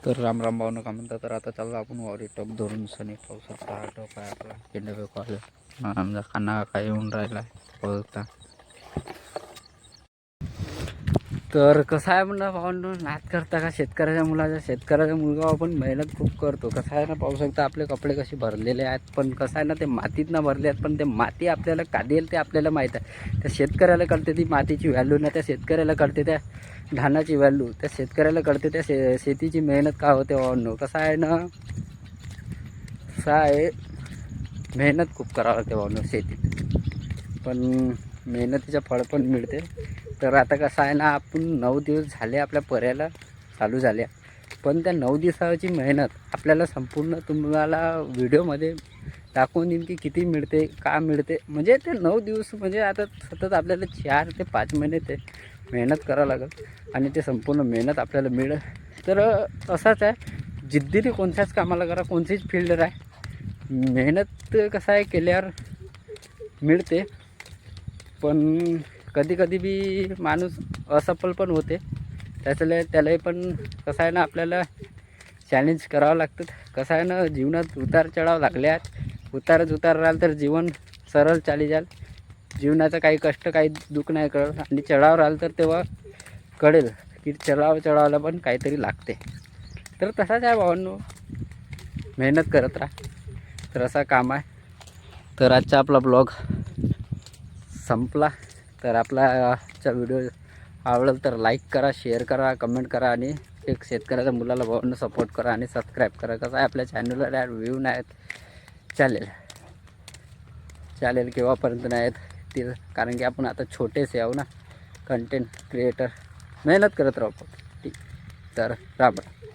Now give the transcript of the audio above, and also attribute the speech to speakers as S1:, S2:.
S1: तर राम राम भाऊ नका म्हणता. तर आता चालला आपण वावरी टप धरून सनी पावसाचा हा टप आहे आपला केंडवे कॉलेज आमचा खाना काय येऊन राहिला बघता. तर कसं आहे म्हणलं भावांनो, नाद करता का शेतकऱ्याच्या मुलाचा. शेतकऱ्याचा मुलगा आपण मेहनत खूप करतो. कसं आहे ना, पाहू शकता आपले कपडे कसे भरलेले आहेत, पण कसं आहे ना ते मातीत ना भरले आहेत, पण ते माती आपल्याला काढेल ते आपल्याला माहीत आहे. त्या शेतकऱ्याला कळते ती मातीची व्हॅल्यू ना, त्या शेतकऱ्याला कळते त्या धानाची व्हॅल्यू, त्या शेतकऱ्याला कळते त्या शेतीची मेहनत का होते भावांनो. कसं आहे ना, कसं आहे मेहनत खूप करावं लागते भावांनो शेतीत, पण मेहनतीचं फळ पण मिळते. तर आता कसं आहे ना, आपण 9 दिवस झाले आपल्या पर्याला चालू झाल्या, पण त्या 9 दिवसाची मेहनत आपल्याला संपूर्ण तुम्हाला व्हिडिओमध्ये दाखवून देईन की किती मिळते, का मिळते. म्हणजे ते 9 दिवस म्हणजे आता सतत आपल्याला 4 ते 5 महिने ते मेहनत करावं लागेल आणि ते संपूर्ण मेहनत आपल्याला मिळेल. तर असाच आहे, जिद्दीने कोणत्याच कामाला करा, कोणतीच फील्ड आहे, मेहनत कसं आहे केल्यावर मिळते. पण कधी कधी बी माणूस असफल पण होते, त्यालाही पण कसं आहे ना आपल्याला चॅलेंज करावं लागतं. कसं आहे ना, जीवनात उतार चढाव लागले आहेत. उतारच उतार राहिल तर जीवन सरळ चाली जाल. जीवनाचं काही कष्ट काही दुःख नाही कळत, आणि चढाव राहिल तर तेव्हा कळेल की चढावला पण काहीतरी लागते. तर तसाच आहे भावांनो, मेहनत करत राहा. तर असा काम आहे. तर आजचा आपला ब्लॉग संपला. तर आपला आजचा व्हिडिओ आवडेल तर लाईक करा, शेअर करा, कमेंट करा, आणि एक शेतकऱ्याच्या मुलाला भावांना सपोर्ट करा आणि सबस्क्राईब करा. कसं आहे आपल्या चॅनलला व्ह्यू नाहीत, चालेल केव्हापर्यंत नाहीत ते, कारण की आपण आता छोटेसे आहो ना, कंटेंट क्रिएटर. मेहनत करत राहू. ठीक. तर राम राम.